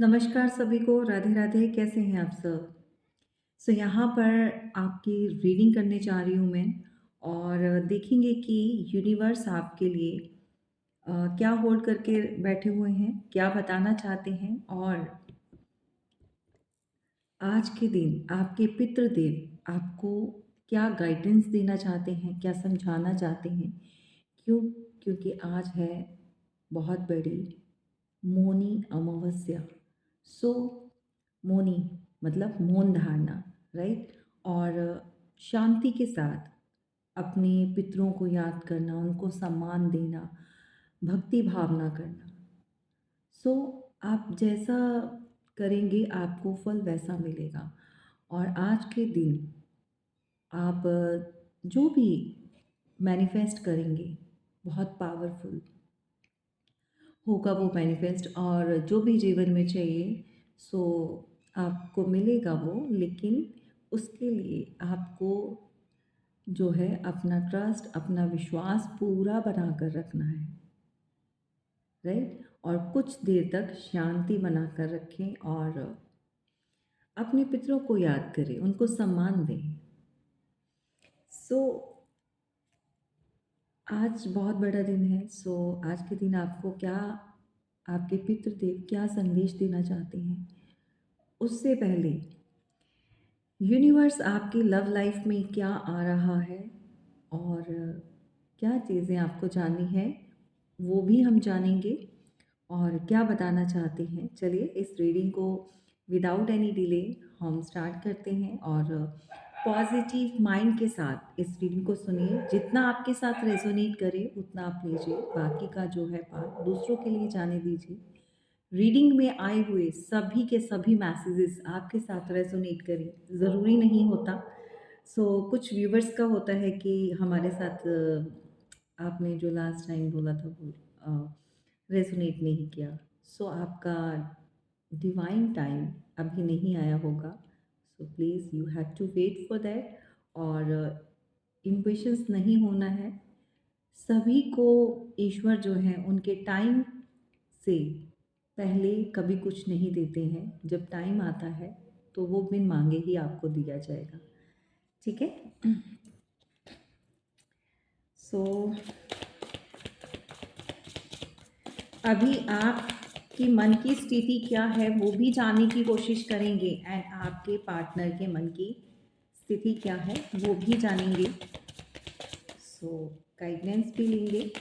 नमस्कार सभी को, राधे राधे। कैसे हैं आप सब? यहाँ पर आपकी रीडिंग करने जा रही हूँ मैं और देखेंगे कि यूनिवर्स आपके लिए क्या होल्ड करके बैठे हुए हैं, क्या बताना चाहते हैं और आज के दिन आपके पितृदेव आपको क्या गाइडेंस देना चाहते हैं, क्या समझाना चाहते हैं। क्यों? क्योंकि आज है बहुत बड़ी मौनी अमावस्या। सो मौनी मतलब मौन धारणा, राइट? और शांति के साथ अपने पितरों को याद करना, उनको सम्मान देना, भक्ति भावना करना। सो आप जैसा करेंगे आपको फल वैसा मिलेगा। और आज के दिन आप जो भी मैनिफेस्ट करेंगे बहुत पावरफुल होगा वो मैनिफेस्ट, और जो भी जीवन में चाहिए सो आपको मिलेगा वो। लेकिन उसके लिए आपको जो है अपना ट्रस्ट, अपना विश्वास पूरा बना कर रखना है, राइट? और कुछ देर तक शांति बना कर रखें और अपने पितरों को याद करें, उनको सम्मान दें। सो आज बहुत बड़ा दिन है। आज के दिन आपको क्या, आपके पितृदेव क्या संदेश देना चाहते हैं, उससे पहले यूनिवर्स आपकी लव लाइफ में क्या आ रहा है और क्या चीज़ें आपको जाननी है वो भी हम जानेंगे और क्या बताना चाहते हैं। चलिए इस रीडिंग को विदाउट एनी डिले हम स्टार्ट करते हैं और पॉजिटिव माइंड के साथ इस रीडिंग को सुनिए। जितना आपके साथ रेजोनेट करे उतना आप लीजिए, बाकी का जो है पार्ट दूसरों के लिए जाने दीजिए। रीडिंग में आए हुए सभी के सभी मैसेजेस आपके साथ रेजोनेट करें, ज़रूरी नहीं होता। कुछ व्यूवर्स का होता है कि हमारे साथ आपने जो लास्ट टाइम बोला था वो रेजोनेट नहीं किया। आपका डिवाइन टाइम अभी नहीं आया होगा। Please you have to wait for that. और इम्पेशंस नहीं होना है। सभी को ईश्वर जो है उनके टाइम से पहले कभी कुछ नहीं देते हैं। जब टाइम आता है तो वो बिन मांगे ही आपको दिया जाएगा, ठीक है? सो अभी आपकी मन की स्थिति क्या है वो भी जानने की कोशिश करेंगे एंड आपके पार्टनर के मन की स्थिति क्या है वो भी जानेंगे। गाइडेंस भी लेंगे।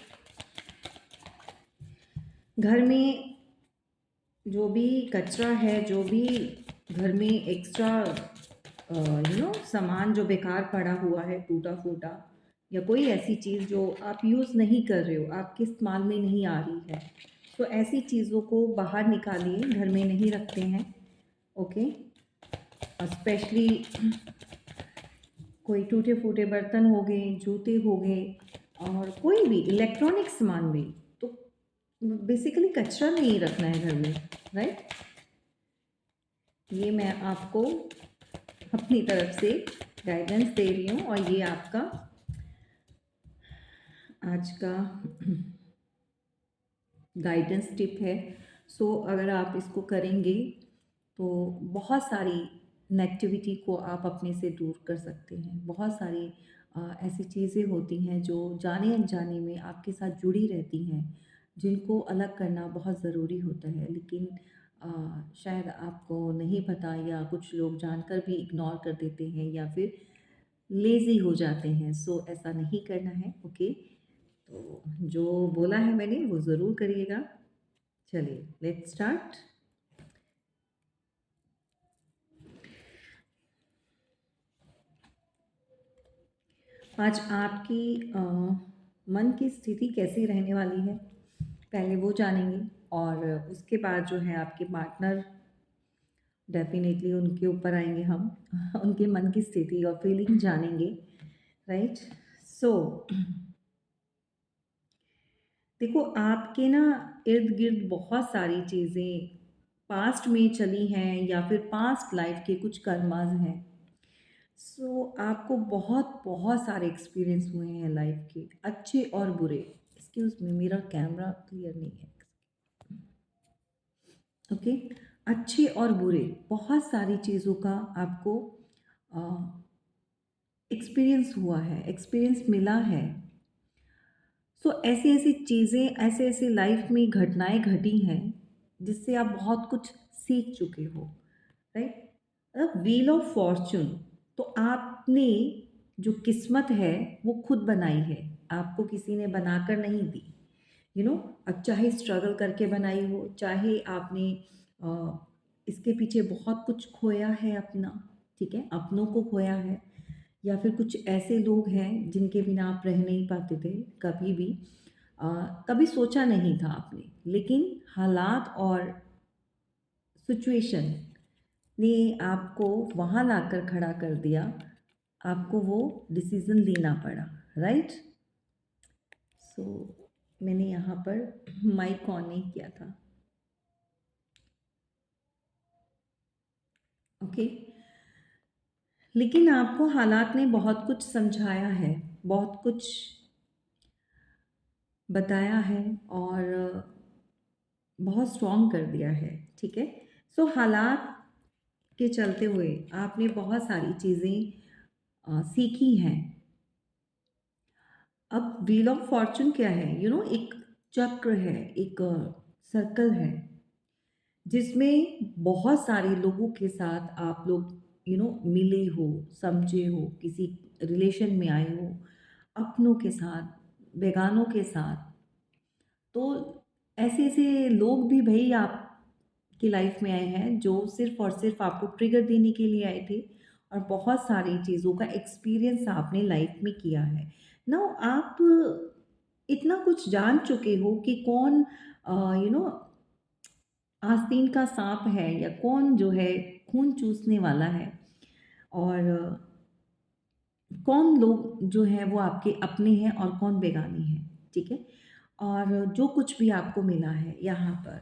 घर में जो भी कचरा है, जो भी घर में एक्स्ट्रा सामान जो बेकार पड़ा हुआ है, टूटा फूटा या कोई ऐसी चीज़ जो आप यूज़ नहीं कर रहे हो, आपके इस्तेमाल में नहीं आ रही है, तो ऐसी चीज़ों को बाहर निकालिए, घर में नहीं रखते हैं। ओके? स्पेशली कोई टूटे फूटे बर्तन हो गए, जूते हो गए और कोई भी इलेक्ट्रॉनिक सामान भी, तो बेसिकली कचरा नहीं रखना है घर में, राइट? ये मैं आपको अपनी तरफ से गाइडेंस दे रही हूँ और ये आपका आज का गाइडेंस टिप है। अगर आप इसको करेंगे तो बहुत सारी नेगेटिविटी को आप अपने से दूर कर सकते हैं। बहुत सारी ऐसी चीज़ें होती हैं जो जाने अनजाने में आपके साथ जुड़ी रहती हैं, जिनको अलग करना बहुत ज़रूरी होता है। लेकिन शायद आपको नहीं पता या कुछ लोग जानकर भी इग्नोर कर देते हैं या फिर लेज़ी हो जाते हैं। ऐसा नहीं करना है, ओके? तो जो बोला है मैंने वो ज़रूर करिएगा। चलिए लेट्स स्टार्ट। आज आपकी मन की स्थिति कैसी रहने वाली है पहले वो जानेंगे और उसके बाद जो है आपके पार्टनर, डेफिनेटली उनके ऊपर आएंगे हम उनके मन की स्थिति और फीलिंग जानेंगे, राइट? सो देखो, आपके ना इर्द गिर्द बहुत सारी चीज़ें पास्ट में चली हैं या फिर पास्ट लाइफ के कुछ कर्मास हैं। आपको बहुत बहुत सारे एक्सपीरियंस हुए हैं लाइफ के, अच्छे और बुरे। एक्सक्यूज मी, मेरा कैमरा क्लियर नहीं है। ओके? अच्छे और बुरे बहुत सारी चीज़ों का आपको एक्सपीरियंस हुआ है, एक्सपीरियंस मिला है। सो ऐसी-ऐसी चीज़ें, ऐसे-ऐसे लाइफ में घटनाएँ घटी हैं, जिससे आप बहुत कुछ सीख चुके हो, राइट? व्हील ऑफ फॉर्च्यून, तो आपने जो किस्मत है, वो खुद बनाई है, आपको किसी ने बनाकर नहीं दी। अब चाहे स्ट्रगल करके बनाई हो, चाहे आपने अ, इसके पीछे बहुत कुछ खोया है अपना, ठीक है? अपनों को खोया है, या फिर कुछ ऐसे लोग हैं जिनके बिना आप रह नहीं पाते थे कभी भी। कभी सोचा नहीं था आपने, लेकिन हालात और सिचुएशन ने आपको वहाँ लाकर खड़ा कर दिया, आपको वो डिसीज़न लेना पड़ा, राइट? सो मैंने यहाँ पर माइक ऑन नहीं किया था, ओके? लेकिन आपको हालात ने बहुत कुछ समझाया है, बहुत कुछ बताया है, और बहुत स्ट्रॉन्ग कर दिया है, ठीक है? सो हालात के चलते हुए आपने बहुत सारी चीज़ें सीखी हैं। अब व्हील ऑफ फॉर्च्यून क्या है? एक चक्र है, एक सर्कल है, जिसमें बहुत सारे लोगों के साथ आप लोग मिले हो, समझे हो, किसी रिलेशन में आए हो, अपनों के साथ, बेगानों के साथ। तो ऐसे-ऐसे लोग भी भई आपकी लाइफ में आए हैं, जो सिर्फ़ और सिर्फ़ आपको ट्रिगर देने के लिए आए थे, और बहुत सारी चीज़ों का एक्सपीरियंस आपने लाइफ में किया है। नाउ आप इतना कुछ जान चुके हो कि कौन अ, यू नो आस्तीन का साँप है, या कौन जो है खून चूसने वाला है, और कौन लोग जो हैं वो आपके अपने हैं और कौन बेगाने हैं, ठीक है? और जो कुछ भी आपको मिला है यहाँ पर,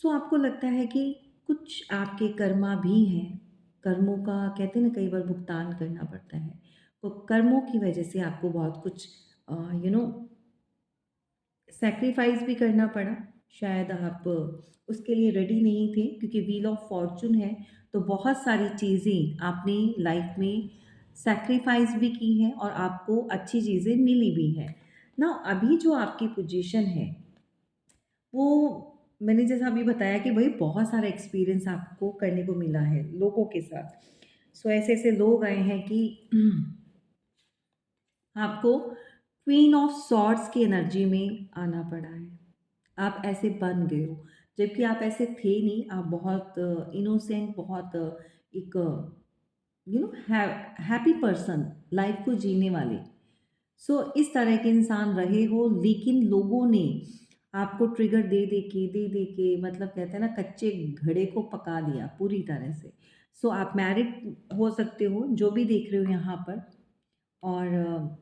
सो आपको लगता है कि कुछ आपके कर्मा भी हैं, कर्मों का कहते हैं ना, कई बार भुगतान करना पड़ता है। तो कर्मों की वजह से आपको बहुत कुछ अ, यू नो सैक्रिफाइस भी करना पड़ा। शायद आप उसके लिए रेडी नहीं थे, क्योंकि व्हील ऑफ फॉर्च्यून है, तो बहुत सारी चीज़ें आपने लाइफ में सैक्रिफाइस भी की हैं, और आपको अच्छी चीज़ें मिली भी हैं। ना अभी जो आपकी पोजीशन है, वो मैंने जैसा अभी बताया कि भई बहुत सारा एक्सपीरियंस आपको करने को मिला है लोगों के साथ। सो ऐसे-ऐसे लोग आए हैं कि आपको क्वीन ऑफ सॉर्ड्स की एनर्जी में आना पड़ा है। आप ऐसे बन गए हो, जबकि आप ऐसे थे नहीं, आप बहुत इनोसेंट, बहुत एक हैप्पी पर्सन, लाइफ को जीने वाले। सो इस तरह के इंसान रहे हो, लेकिन लोगों ने आपको ट्रिगर दे दे के मतलब कहते हैं ना, कच्चे घड़े को पका दिया पूरी तरह से। सो आप मैरिड हो सकते हो, जो भी देख रहे हो यहाँ पर, और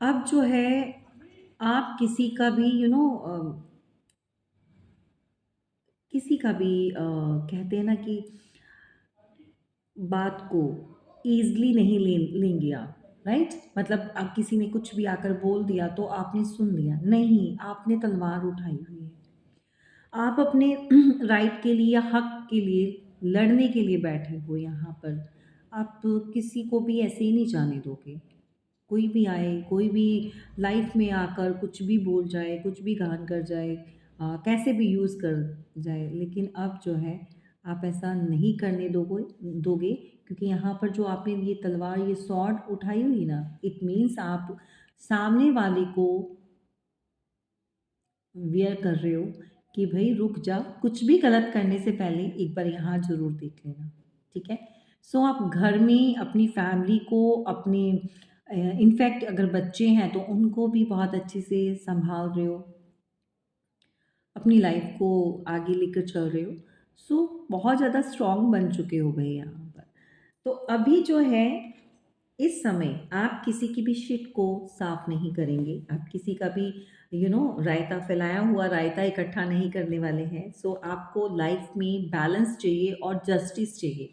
अब जो है आप किसी का भी किसी का भी कहते हैं ना कि बात को ईज़िली नहीं लेंगे आप, राइट? मतलब अब किसी ने कुछ भी आकर बोल दिया तो आपने सुन लिया, नहीं, आपने तलवार उठाई हुई है। आप अपने राइट के लिए या हक के लिए लड़ने के लिए बैठे हो यहाँ पर। आप किसी को भी ऐसे ही नहीं जाने दोगे। कोई भी आए, कोई भी लाइफ में आकर कुछ भी बोल जाए, कुछ भी गान कर जाए, कैसे भी यूज़ कर जाए, लेकिन अब जो है आप ऐसा नहीं करने दोगे, क्योंकि यहाँ पर जो आपने ये तलवार, ये स्वॉर्ड उठाई हुई ना, इट मीन्स आप सामने वाले को वियर कर रहे हो कि भई रुक जा, कुछ भी गलत करने से पहले एक बार यहाँ ज़रूर देख लेना, ठीक है? सो आप घर में अपनी फैमिली को, अपने इनफैक्ट अगर बच्चे हैं तो उनको भी बहुत अच्छे से सँभाल रहे हो, अपनी लाइफ़ को आगे लेकर चल रहे हो। सो बहुत ज़्यादा स्ट्रॉन्ग बन चुके हो भई यहाँ पर। तो अभी जो है, इस समय आप किसी की भी शिट को साफ नहीं करेंगे, आप किसी का भी रायता, फैलाया हुआ रायता इकट्ठा नहीं करने वाले हैं। सो आपको लाइफ में बैलेंस चाहिए और जस्टिस चाहिए।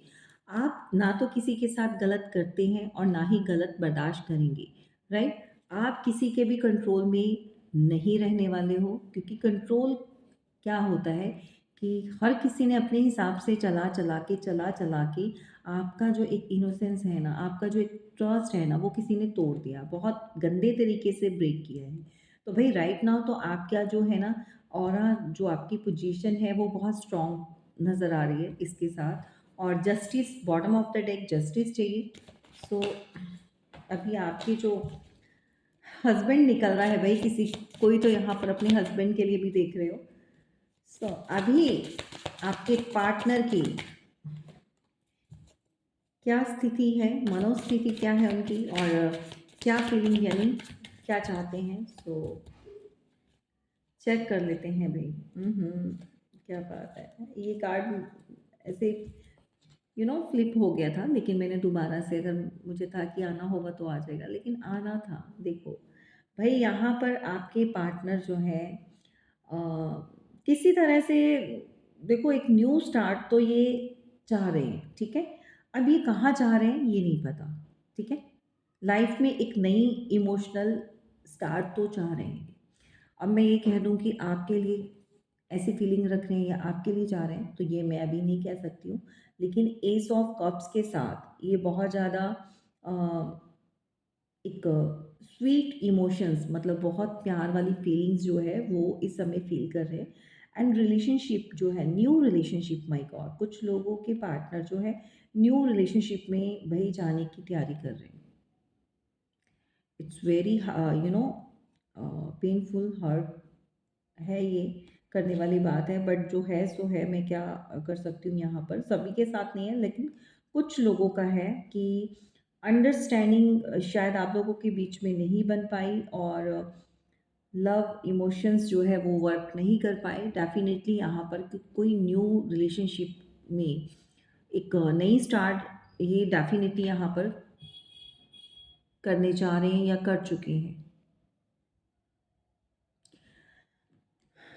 आप ना तो किसी के साथ गलत करते हैं और ना ही गलत बर्दाश्त करेंगे, राइट? आप किसी के भी कंट्रोल में नहीं रहने वाले हो, क्योंकि कंट्रोल क्या होता है कि हर किसी ने अपने हिसाब से चला चला के आपका जो एक इनोसेंस है ना, आपका जो एक ट्रस्ट है ना, वो किसी ने तोड़ दिया, बहुत गंदे तरीके से ब्रेक किया है। तो भाई राइट नाउ तो आपका जो है ना ऑरा, जो आपकी पोजीशन है वो बहुत स्ट्रॉन्ग नज़र आ रही है इसके साथ। और justice, bottom of the deck justice चाहिए। सो अभी आपके जो हस्बैंड निकल रहा है भाई, किसी कोई तो यहाँ पर अपने हस्बैंड के लिए भी देख रहे हो। सो अभी आपके पार्टनर की क्या स्थिति है, मनोस्थिति क्या है उनकी, और क्या फीलिंग, यानी क्या चाहते हैं। सो चेक कर लेते हैं भाई। क्या बात है, ये कार्ड ऐसे फ्लिप हो गया था, लेकिन मैंने दोबारा से, अगर मुझे था कि आना होगा तो आ जाएगा, लेकिन आना था। देखो भाई, यहाँ पर आपके पार्टनर जो है अ, किसी तरह से, देखो एक न्यू स्टार्ट तो ये चाह रहे हैं, ठीक है। अब ये कहाँ चाह रहे हैं ये नहीं पता, ठीक है। लाइफ में एक नई इमोशनल स्टार्ट तो चाह रहे हैं। अब मैं ये कह दूँ कि आपके लिए ऐसी फीलिंग रख रहे हैं या आपके लिए चाह रहे हैं, तो ये मैं अभी नहीं कह सकती हूँ। लेकिन एस ऑफ कप्स के साथ ये बहुत ज़्यादा अ, एक स्वीट इमोशंस, मतलब बहुत प्यार वाली फीलिंग्स जो है वो इस समय फील कर रहे हैं। एंड रिलेशनशिप जो है, न्यू रिलेशनशिप, माय गॉड, कुछ लोगों के पार्टनर जो है न्यू रिलेशनशिप में भाई जाने की तैयारी कर रहे हैं। इट्स वेरी पेनफुल, हर्ट है ये करने वाली बात है, बट जो है सो है। मैं क्या कर सकती हूँ यहाँ पर, सभी के साथ नहीं है, लेकिन कुछ लोगों का है कि अंडरस्टैंडिंग शायद आप लोगों के बीच में नहीं बन पाई, और लव इमोशंस जो है वो वर्क नहीं कर पाए। डेफिनेटली यहाँ पर कोई न्यू रिलेशनशिप में एक नई स्टार्ट ये डेफिनेटली यहाँ पर करने जा रहे हैं या कर चुके हैं।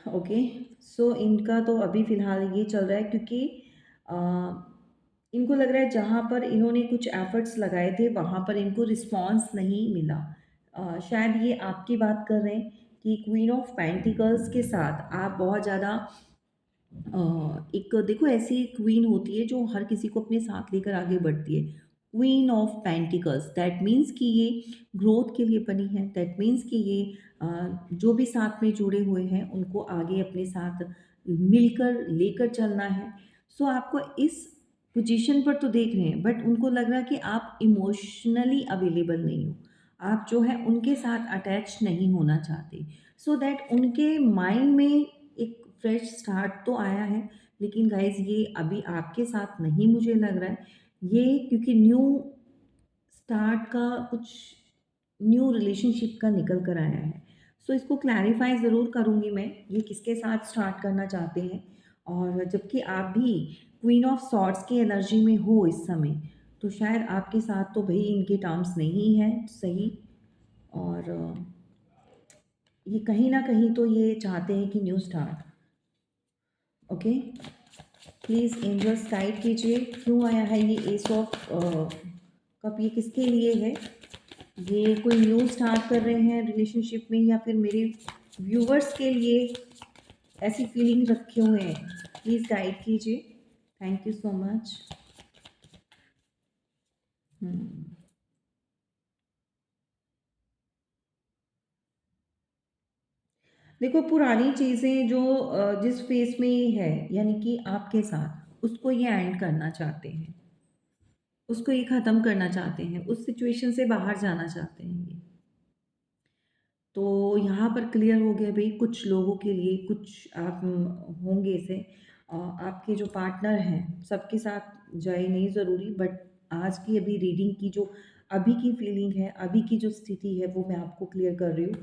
ओके। सो इनका तो अभी फ़िलहाल ये चल रहा है, क्योंकि अ, इनको लग रहा है जहाँ पर इन्होंने कुछ एफ़र्ट्स लगाए थे वहाँ पर इनको रिस्पॉन्स नहीं मिला। शायद ये आपकी बात कर रहे हैं कि क्वीन ऑफ पेंटिकल्स के साथ आप बहुत ज़्यादा एक, देखो ऐसी क्वीन होती है जो हर किसी को अपने साथ लेकर आगे बढ़ती है। Queen of pentacles, that means कि ये ग्रोथ के लिए बनी है। दैट मीन्स कि ये जो भी साथ में जुड़े हुए हैं उनको आगे अपने साथ मिलकर लेकर चलना है। सो आपको इस पोजीशन पर तो देख रहे हैं, बट उनको लग रहा है कि आप इमोशनली अवेलेबल नहीं हो। आप जो है उनके साथ अटैच नहीं होना चाहते। सो दैट उनके माइंड में एक फ्रेश स्टार्ट तो आया है, लेकिन गाइज़ ये अभी आपके साथ नहीं मुझे लग रहा है। ये क्योंकि न्यू स्टार्ट का कुछ न्यू रिलेशनशिप का निकल कर आया है। सो इसको क्लैरिफ़ाई ज़रूर करूँगी मैं, ये किसके साथ स्टार्ट करना चाहते हैं। और जबकि आप भी क्वीन ऑफ सॉर्ड्स की एनर्जी में हो इस समय, तो शायद आपके साथ तो भई इनके टर्म्स नहीं हैं सही। और ये कहीं न कहीं तो ये चाहते हैं कि new start. Okay. Please angels guide कीजिए, क्यों आया है ये एस ऑफ कप, ये किसके लिए है। ये कोई न्यू स्टार्ट कर रहे हैं रिलेशनशिप में, या फिर मेरे व्यूवर्स के लिए ऐसी फीलिंग रखे हुए हैं। प्लीज़ गाइड कीजिए। Thank you so much. देखो पुरानी चीज़ें जो जिस फेस में ये है, यानी कि आपके साथ, उसको ये एंड करना चाहते हैं, उसको ये ख़त्म करना चाहते हैं, उस सिचुएशन से बाहर जाना चाहते हैं ये। तो यहाँ पर क्लियर हो गया भई, कुछ लोगों के लिए कुछ आप होंगे ऐसे आपके जो पार्टनर हैं, सबके साथ जाए नहीं ज़रूरी, बट आज की अभी रीडिंग की जो अभी की फीलिंग है, अभी की जो स्थिति है, वो मैं आपको क्लियर कर रही हूँ।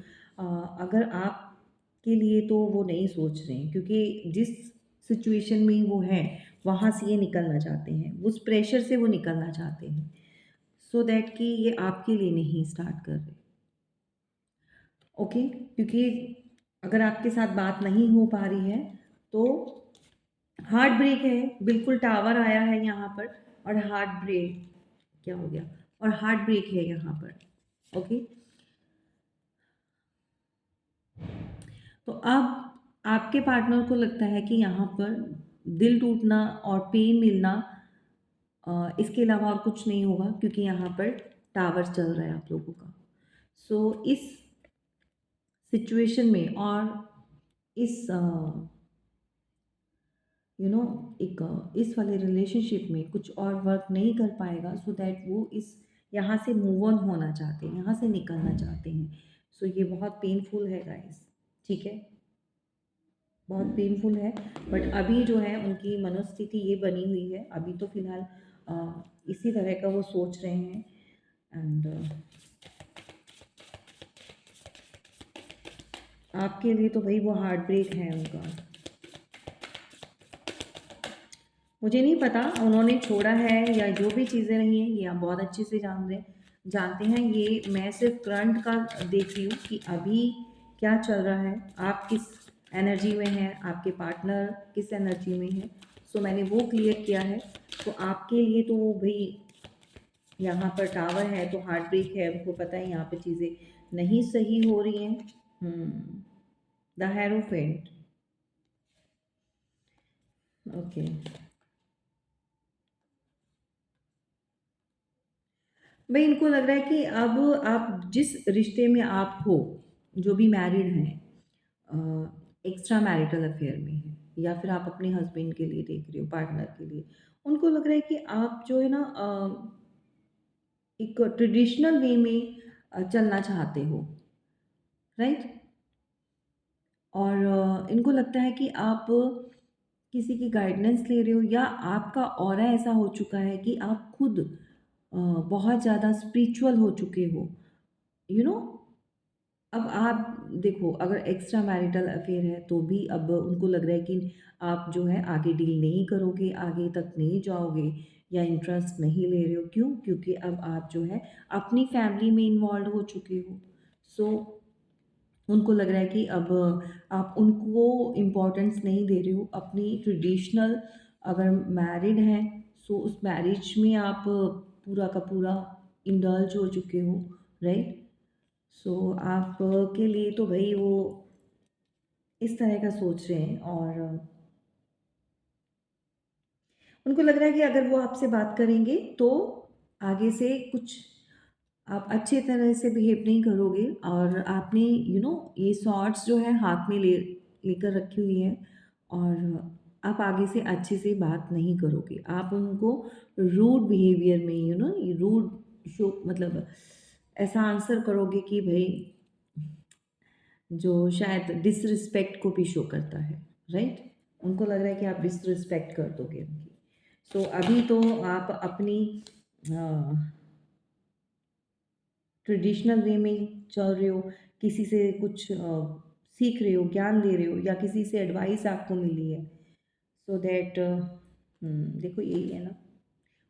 अगर आपके लिए तो वो नहीं सोच रहे हैं, क्योंकि जिस सिचुएशन में वो हैं, वहाँ से ये निकलना चाहते हैं, उस प्रेशर से वो निकलना चाहते हैं। सो दैट कि ये आपके लिए नहीं स्टार्ट कर रहे। ओके, क्योंकि अगर आपके साथ बात नहीं हो पा रही है तो हार्ट ब्रेक है, बिल्कुल टावर आया है यहाँ पर, और हार्ट ब्रेक क्या हो गया, और हार्ट ब्रेक है यहाँ पर। ओके। तो अब आपके पार्टनर को लगता है कि यहाँ पर दिल टूटना और पेन मिलना, इसके अलावा और कुछ नहीं होगा, क्योंकि यहाँ पर टावर चल रहा है आप लोगों का। सो इस सिचुएशन में और इस एक इस वाले रिलेशनशिप में कुछ और वर्क नहीं कर पाएगा, सो दैट वो इस यहाँ से मूव ऑन होना चाहते हैं, यहाँ से निकलना चाहते हैं। सो ये बहुत पेनफुल है गाइस, ठीक है, बहुत पेनफुल है। बट अभी जो है उनकी मनोस्थिति ये बनी हुई है, अभी तो फिलहाल इसी तरह का वो सोच रहे हैं। एंड आपके लिए तो भाई वो हार्ट ब्रेक है उनका। मुझे नहीं पता उन्होंने छोड़ा है या जो भी चीज़ें रही हैं, ये आप बहुत अच्छे से जानते हैं। ये मैं सिर्फ करंट का देख रही हूँ कि अभी क्या चल रहा है, आप किस एनर्जी में हैं, आपके पार्टनर किस एनर्जी में है। सो मैंने वो क्लियर किया है। तो आपके लिए तो वो भाई यहाँ पर टावर है तो हार्ट ब्रेक है, उनको पता है यहाँ पे चीज़ें नहीं सही हो रही हैं। The hierophant, okay. भाई इनको लग रहा है कि अब आप जिस रिश्ते में आप हो, जो भी मैरिड हैं, एक्स्ट्रा मैरिटल अफेयर में है, या फिर आप अपने हस्बैंड के लिए देख रहे हो, पार्टनर के लिए, उनको लग रहा है कि आप जो है ना एक ट्रेडिशनल वे में चलना चाहते हो, राइट। और इनको लगता है कि आप किसी की गाइडेंस ले रहे हो, या आपका ऑरा ऐसा हो चुका है कि आप खुद बहुत ज़्यादा स्पिरिचुअल हो चुके हो, यू नो। अब आप देखो, अगर एक्स्ट्रा मैरिटल अफेयर है तो भी अब उनको लग रहा है कि आप जो है आगे डील नहीं करोगे, आगे तक नहीं जाओगे, या इंटरेस्ट नहीं ले रहे हो। क्यों? क्योंकि अब आप जो है अपनी फैमिली में इन्वॉल्व हो चुके हो। सो उनको लग रहा है कि अब आप उनको इम्पोर्टेंस नहीं दे रहे हो, अपनी ट्रेडिशनल, अगर मैरिड हैं सो उस मैरिज में आप पूरा का पूरा इंडल्ज हो चुके हो, राइट। सो आप के लिए तो भाई वो इस तरह का सोच रहे हैं। और उनको लग रहा है कि अगर वो आपसे बात करेंगे तो आगे से कुछ आप अच्छे तरह से बिहेव नहीं करोगे, और आपने ये शॉर्ट्स जो है हाथ में लेकर रखी हुई है, और आप आगे से अच्छे से बात नहीं करोगे, आप उनको रूड बिहेवियर में रूड शो, मतलब ऐसा आंसर करोगे कि भाई जो शायद डिसरिस्पेक्ट को भी शो करता है, राइट। उनको लग रहा है कि आप डिसरिस्पेक्ट कर दोगे उनकी। सो अभी तो आप अपनी ट्रेडिशनल वे में चल रहे हो, किसी से कुछ सीख रहे हो, ज्ञान ले रहे हो, या किसी से एडवाइस आपको मिली है, सो दैट देखो यही है ना,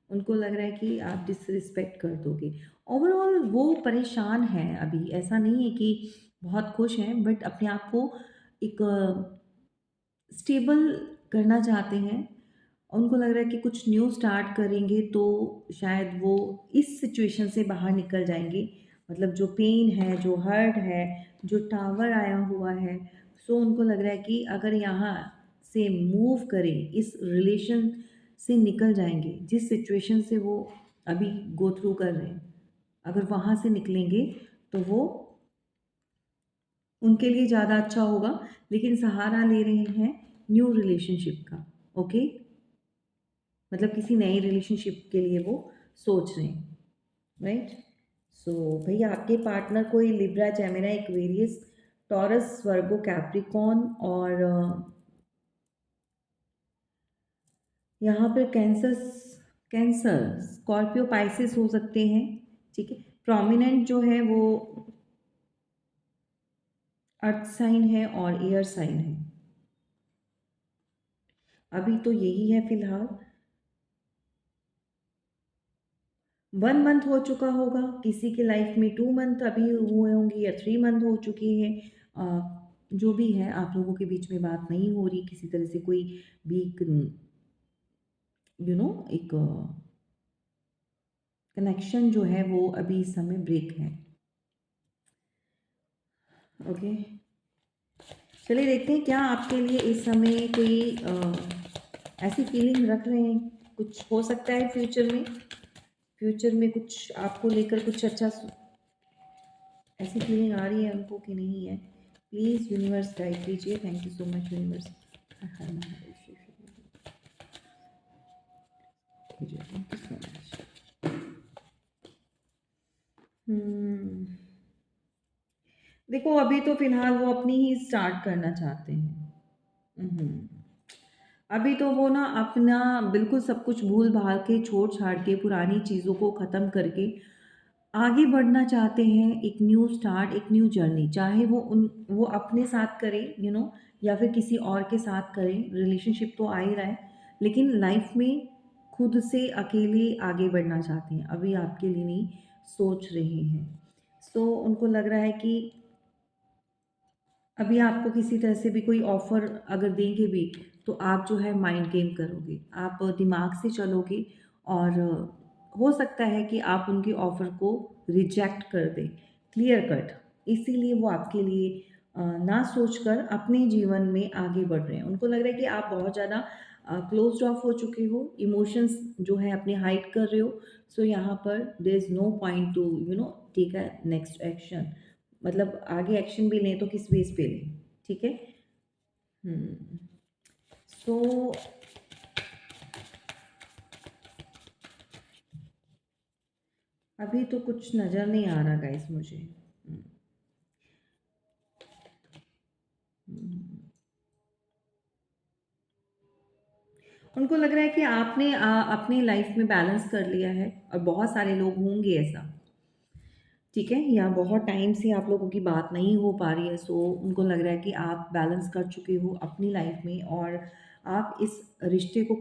उनको लग रहा है कि आप डिसरिस्पेक्ट कर दोगे। ओवरऑल वो परेशान हैं अभी, ऐसा नहीं है कि बहुत खुश हैं, बट अपने आप को एक स्टेबल करना चाहते हैं। उनको लग रहा है कि कुछ न्यू स्टार्ट करेंगे तो शायद वो इस सिचुएशन से बाहर निकल जाएँगे। मतलब जो पेन है, जो हर्ट है, जो टावर आया हुआ है, सो उनको लग रहा है कि अगर यहाँ से मूव करें, इस रिलेशन से निकल जाएँगे, जिस सिचुएशन से वो अभी गो थ्रू कर रहे हैं। अगर वहाँ से निकलेंगे तो वो उनके लिए ज़्यादा अच्छा होगा, लेकिन सहारा ले रहे हैं न्यू रिलेशनशिप का, ओके? मतलब किसी नए रिलेशनशिप के लिए वो सोच रहे हैं, राइट। सो भैया आपके पार्टनर कोई लिब्रा, जेमिनी, एक्वेरियस, टॉरस, वर्गो, कैप्रिकॉर्न, और यहाँ पर कैंसर, स्कॉर्पियो, पाइसिस हो सकते हैं, ठीक है। प्रोमिनेंट जो है वो अर्थ साइन है और एयर साइन है। अभी तो यही है फिलहाल। 1 मंथ हो चुका होगा, किसी के लाइफ में 2 मंथ अभी हुए होंगे, या 3 मंथ हो चुके हैं। जो भी है, आप लोगों के बीच में बात नहीं हो रही, किसी तरह से कोई भी एक कनेक्शन जो है वो अभी इस समय ब्रेक है, ओके। चलिए देखते हैं क्या आपके लिए इस समय कोई ऐसी फीलिंग रख रहे हैं, कुछ हो सकता है फ्यूचर में कुछ आपको लेकर कुछ अच्छा ऐसी फीलिंग आ रही है उनको कि नहीं है। प्लीज़ यूनिवर्स गाइड कीजिए। Thank you so much universe. Thank you so much. देखो अभी तो फिलहाल वो अपनी ही स्टार्ट करना चाहते हैं। हम्म। अभी तो वो ना अपना बिल्कुल सब कुछ भूल भाल के छोड़ छाड़ के पुरानी चीज़ों को ख़त्म करके आगे बढ़ना चाहते हैं। एक न्यू स्टार्ट, एक न्यू जर्नी, चाहे वो अपने साथ करें या फिर किसी और के साथ करें। रिलेशनशिप तो आ ही रहा है, लेकिन लाइफ में खुद से अकेले आगे बढ़ना चाहते हैं। अभी आपके लिए नहीं सोच रहे हैं। उनको लग रहा है कि अभी आपको किसी तरह से भी कोई ऑफ़र अगर देंगे भी, तो आप जो है माइंड गेम करोगे, आप दिमाग से चलोगे और हो सकता है कि आप उनके ऑफ़र को रिजेक्ट कर दें, क्लियर कट। इसीलिए वो आपके लिए ना सोचकर अपने जीवन में आगे बढ़ रहे हैं। उनको लग रहा है कि आप बहुत ज़्यादा क्लोज़्ड ऑफ हो चुके हो, इमोशंस जो है अपने हाइड कर रहे हो। यहाँ पर there is no point to take a next action. मतलब आगे एक्शन भी लें तो किस बेस पे लें, ठीक है। हम्म। सो अभी तो कुछ नज़र नहीं आ रहा गाइस मुझे। हम्म। उनको लग रहा है कि आपने अपनी लाइफ में बैलेंस कर लिया है, और बहुत सारे लोग होंगे ऐसा, ठीक है, या बहुत टाइम से आप लोगों की बात नहीं हो पा रही है। उनको लग रहा है कि आप बैलेंस कर चुके हो अपनी लाइफ में, और आप इस रिश्ते को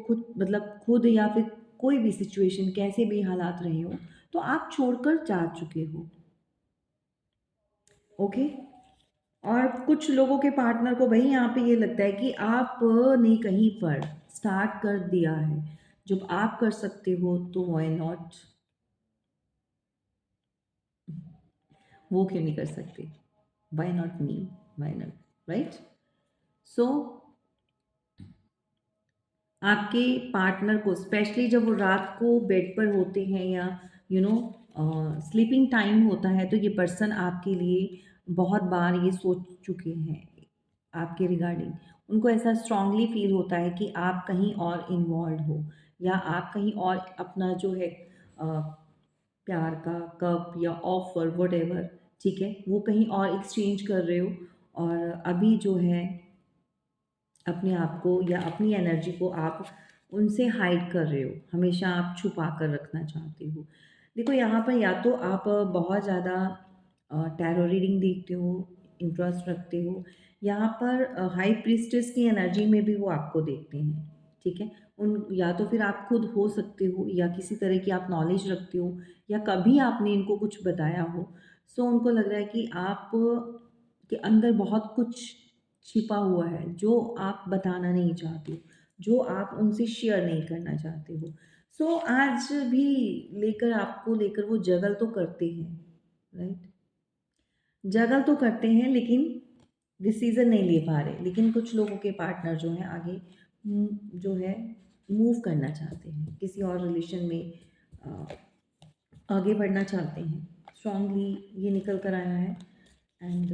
खुद या फिर कोई भी सिचुएशन कैसे भी हालात रहे हो, तो आप छोड़कर जा चुके हो। ओके। और कुछ लोगों के पार्टनर को भाई यहाँ पे ये लगता है कि आप ने कहीं पर स्टार्ट कर दिया है। जब आप कर सकते हो तो व्हाई नॉट, वो क्यों नहीं कर सकते? Why not me, why not, right? So आपके पार्टनर को स्पेशली जब वो रात को बेड पर होते हैं, या यू नो स्लीपिंग टाइम होता है, तो ये पर्सन आपके लिए बहुत बार ये सोच चुके हैं आपके रिगार्डिंग। उनको ऐसा स्ट्रांगली फील होता है कि आप कहीं और इन्वॉल्व हो, या आप कहीं और अपना जो है प्यार का कप या ऑफर वट, ठीक है, वो कहीं और एक्सचेंज कर रहे हो। और अभी जो है अपने आप को या अपनी एनर्जी को आप उनसे हाइड कर रहे हो, हमेशा आप छुपा कर रखना चाहते हो। देखो यहाँ पर या तो आप बहुत ज़्यादा टैरो रीडिंग देखते हो, इंटरेस्ट रखते हो। यहाँ पर हाई प्रीस्टेस की एनर्जी में भी वो आपको देखते हैं, ठीक है। उन या तो फिर आप खुद हो सकते हो, या किसी तरह की आप नॉलेज रखते हो, या कभी आपने इनको कुछ बताया हो। उनको लग रहा है कि आप के अंदर बहुत कुछ छिपा हुआ है जो आप बताना नहीं चाहते हो, जो आप उनसे शेयर नहीं करना चाहते हो। आज भी लेकर आपको लेकर वो जगल तो करते हैं, राइट? जगल तो करते हैं, लेकिन डिसीज़न नहीं ले पा रहे। लेकिन कुछ लोगों के पार्टनर जो हैं आगे जो है मूव करना चाहते हैं, किसी और रिलेशन में अ, आगे बढ़ना चाहते हैं। स्ट्रांगली ये निकल कर आया है। एंड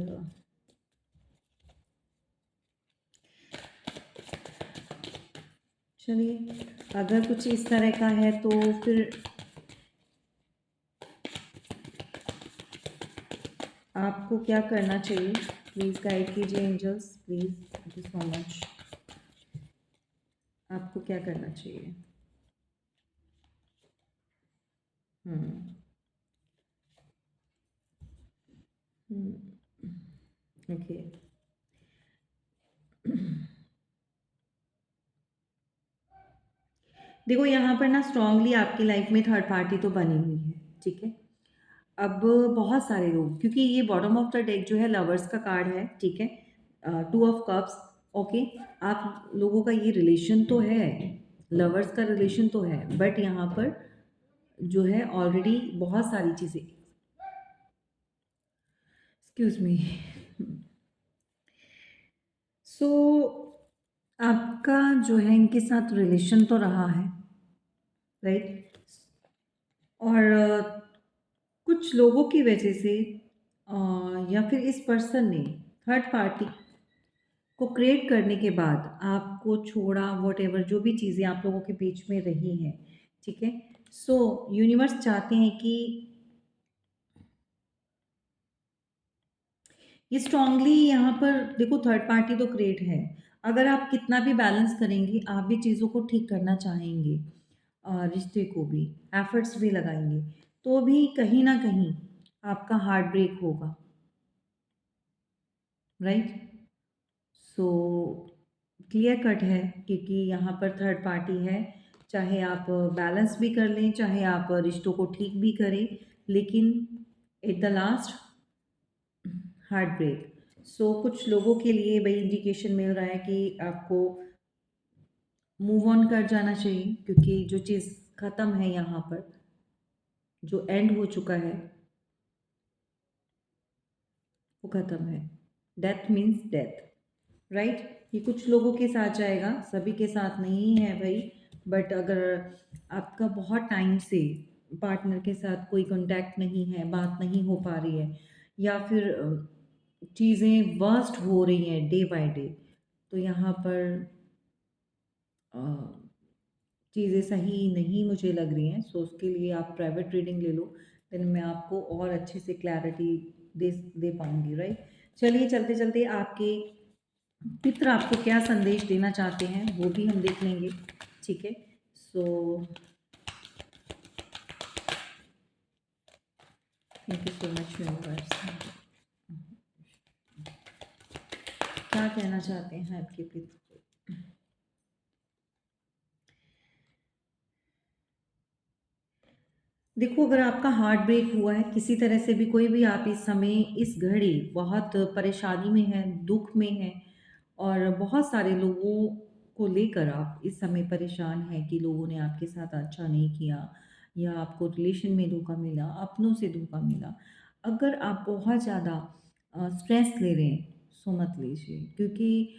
चलिए, अगर कुछ इस तरह का है तो फिर आपको क्या करना चाहिए? प्लीज़ गाइड कीजिए angels, please. Thank you so much. आपको क्या करना चाहिए? हम्म। ओके। देखो यहाँ पर ना स्ट्रांगली आपकी लाइफ में थर्ड पार्टी तो बनी हुई है, ठीक है। अब बहुत सारे लोग, क्योंकि ये बॉटम ऑफ द डेक जो है लवर्स का कार्ड है, ठीक है, टू ऑफ कप्स। ओके। आप लोगों का ये रिलेशन तो है, लवर्स का रिलेशन तो है, बट यहाँ पर जो है ऑलरेडी बहुत सारी चीज़ें, एक्सक्यूज मी, सो आपका जो है इनके साथ रिलेशन तो रहा है, राइट? और कुछ लोगों की वजह से या फिर इस पर्सन ने थर्ड पार्टी को क्रिएट करने के बाद आपको छोड़ा, व्हाटएवर जो भी चीज़ें आप लोगों के बीच में रही हैं, ठीक है? सो यूनिवर्स चाहते हैं कि ये स्ट्रांगली यहाँ पर देखो, थर्ड पार्टी तो क्रिएट है। अगर आप कितना भी बैलेंस करेंगे, आप भी चीज़ों को ठीक करना चाहेंगे, रिश्ते को भी एफर्ट्स भी लगाएंगे, तो भी कहीं ना कहीं आपका हार्ट ब्रेक होगा, राइट? सो क्लियर कट है, क्योंकि यहाँ पर थर्ड पार्टी है। चाहे आप बैलेंस भी कर लें, चाहे आप रिश्तों को ठीक भी करें, लेकिन at the last heartbreak. So कुछ लोगों के लिए वही इंडिकेशन मिल रहा है कि आपको मूव ऑन कर जाना चाहिए, क्योंकि जो चीज़ ख़त्म है यहाँ पर, जो एंड हो चुका है, वो ख़त्म है। Death means death, right? ये कुछ लोगों के साथ जाएगा, सभी के साथ नहीं है भाई। बट अगर आपका बहुत टाइम से पार्टनर के साथ कोई कांटेक्ट नहीं है, बात नहीं हो पा रही है, या फिर चीज़ें वर्स्ट हो रही हैं डे बाय डे, तो यहाँ पर अ, चीज़ें सही नहीं मुझे लग रही हैं। सो उसके लिए आप प्राइवेट रीडिंग ले लो, देन मैं आपको और अच्छे से क्लैरिटी दे दे पाऊँगी, राइट? चलिए चलते चलते आपके पितर आपको क्या संदेश देना चाहते हैं वो भी हम देख लेंगे, ठीक है? So thank you so much universe. क्या कहना चाहते हैं आपके पितर? देखो, अगर आपका हार्ट ब्रेक हुआ है किसी तरह से भी, कोई भी आप इस समय इस घड़ी बहुत परेशानी में है, दुख में है, और बहुत सारे लोगों को लेकर आप इस समय परेशान हैं कि लोगों ने आपके साथ अच्छा नहीं किया, या आपको रिलेशन में धोखा मिला, अपनों से धोखा मिला। अगर आप बहुत ज़्यादा स्ट्रेस ले रहे हैं, सो मत लीजिए, क्योंकि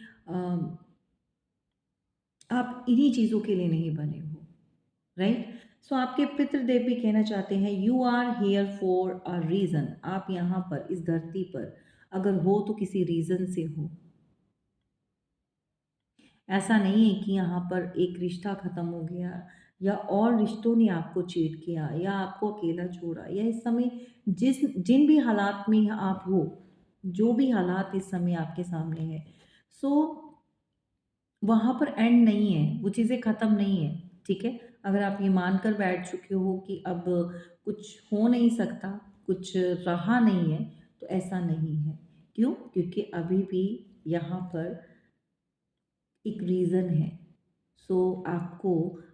आप इन्हीं चीज़ों के लिए नहीं बने हो, राइट? सो आपके पितृदेव भी कहना चाहते हैं, you are here for a reason. आप यहाँ पर इस धरती पर अगर हो तो किसी रीज़न से हो। ऐसा नहीं है कि यहाँ पर एक रिश्ता ख़त्म हो गया, या और रिश्तों ने आपको चीट किया, या आपको अकेला छोड़ा, या इस समय जिन भी हालात में आप हो, जो भी हालात इस समय आपके सामने है, सो वहाँ पर एंड नहीं है, वो चीज़ें ख़त्म नहीं है, ठीक है? अगर आप ये मानकर बैठ चुके हो कि अब कुछ हो नहीं सकता, कुछ रहा नहीं है, तो ऐसा नहीं है। क्यों? क्योंकि अभी भी यहाँ पर एक रीज़न है। सो आपको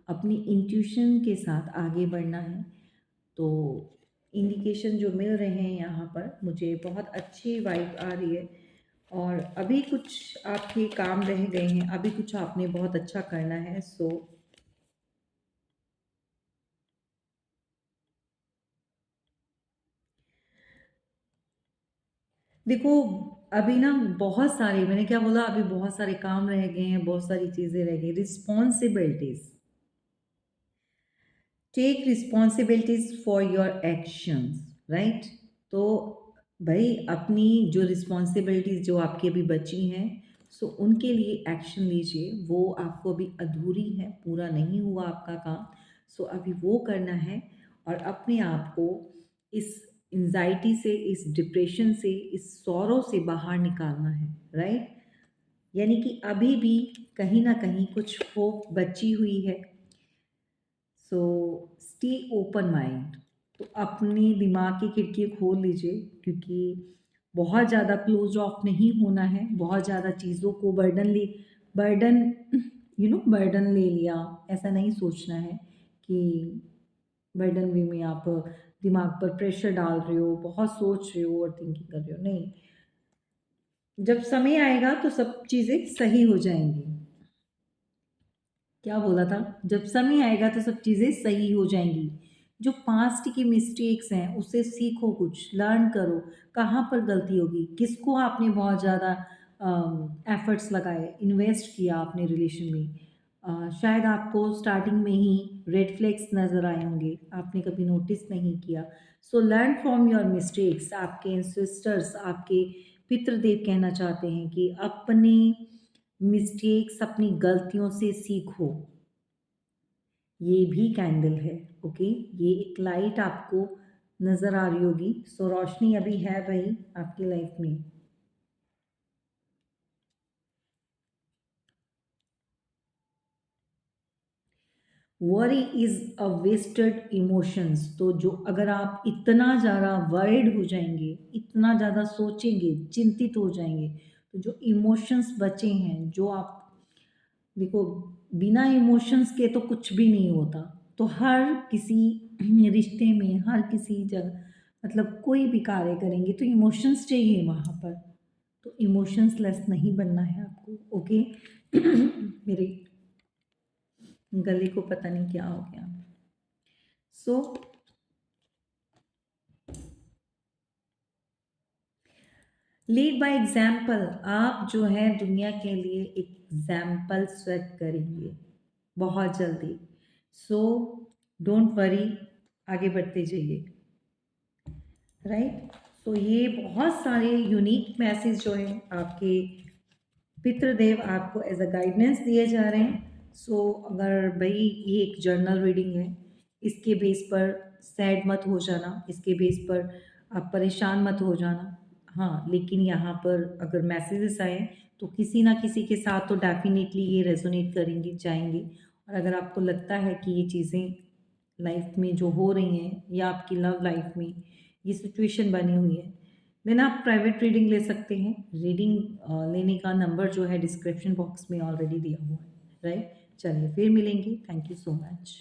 अपनी इंट्यूशन के साथ आगे बढ़ना है। तो इंडिकेशन जो मिल रहे हैं यहाँ पर, मुझे बहुत अच्छी वाइब आ रही है। और अभी कुछ आपके काम रह गए हैं, अभी कुछ आपने बहुत अच्छा करना है। सो देखो, अभी ना बहुत सारे, मैंने क्या बोला, अभी बहुत सारे काम रह गए हैं, बहुत सारी चीज़ें रह गई, responsibilities. Take responsibilities for your actions, right? तो भाई अपनी जो रिस्पॉन्सिबिलिटीज जो आपकी अभी बची हैं, सो उनके लिए एक्शन लीजिए। वो आपको अभी अधूरी है, पूरा नहीं हुआ आपका काम, सो अभी वो करना है। और अपने आप को इस एंजाइटी से, इस डिप्रेशन से, इस सौरों से बाहर निकालना है, राइट? यानी कि अभी भी कहीं ना कहीं कुछ होप बची हुई है। So stay open mind. तो अपनी दिमाग की खिड़की खोल लीजिए, क्योंकि बहुत ज़्यादा क्लोज ऑफ नहीं होना है, बहुत ज़्यादा चीज़ों को बर्डन बर्डन ले लिया, ऐसा नहीं सोचना है कि बर्डन वे में आप दिमाग पर प्रेशर डाल रहे हो, बहुत सोच रहे हो, ओवर थिंकिंग कर रहे हो, नहीं। जब समय आएगा तो सब चीज़ें सही हो जाएंगी। क्या बोला था? जब समय आएगा तो सब चीज़ें सही हो जाएँगी। जो पास्ट की मिस्टेक्स हैं, उससे सीखो, कुछ लर्न करो, कहाँ पर गलती होगी, किसको आपने बहुत ज़्यादा एफर्ट्स लगाए, इन्वेस्ट किया अपने रिलेशन में। शायद आपको स्टार्टिंग में ही रेड फ्लैग्स नज़र आए होंगे, आपने कभी नोटिस नहीं किया। So learn from your mistakes. आपके एंसेस्टर्स, आपके पितृदेव कहना चाहते हैं कि अपने मिस्टेक्स, अपनी गलतियों से सीखो। ये भी कैंडल है, ओके। ये एक लाइट आपको नज़र आ रही होगी। सो रोशनी अभी है भाई आपकी लाइफ में। Worry is a wasted emotions. तो जो अगर आप इतना ज़्यादा वरिड हो जाएंगे, इतना ज़्यादा सोचेंगे, चिंतित हो जाएंगे, तो जो इमोशंस बचे हैं, जो आप देखो, बिना इमोशंस के तो कुछ भी नहीं होता। तो हर किसी रिश्ते में, हर किसी जगह, मतलब कोई भी कार्य करेंगे तो इमोशंस चाहिए वहाँ पर। तो इमोशंस लेस नहीं बनना है आपको, ओके। मेरे गले को पता नहीं क्या हो गया। सो लीड बाय एग्जाम्पल। आप जो है दुनिया के लिए एग्जाम्पल सेट करेंगे बहुत जल्दी। सो डोंट वरी, आगे बढ़ते जाइए, राइट। तो ये बहुत सारे यूनिक मैसेज जो है आपके पितृदेव आपको एज अ गाइडेंस दिए जा रहे हैं। सो अगर भाई ये एक जर्नल रीडिंग है, इसके बेस पर सैड मत हो जाना, इसके बेस पर आप परेशान मत हो जाना। हाँ, लेकिन यहाँ पर अगर मैसेजेस आए तो किसी ना किसी के साथ तो डेफिनेटली ये रेजोनेट करेंगे, जाएंगे। और अगर आपको लगता है कि ये चीज़ें लाइफ में जो हो रही हैं या आपकी लव लाइफ में ये सिचुएशन बनी हुई है, देन आप प्राइवेट रीडिंग ले सकते हैं। रीडिंग लेने का नंबर जो है डिस्क्रिप्शन बॉक्स में ऑलरेडी दिया हुआ है, राइट। चलिए फिर मिलेंगे। Thank you so much.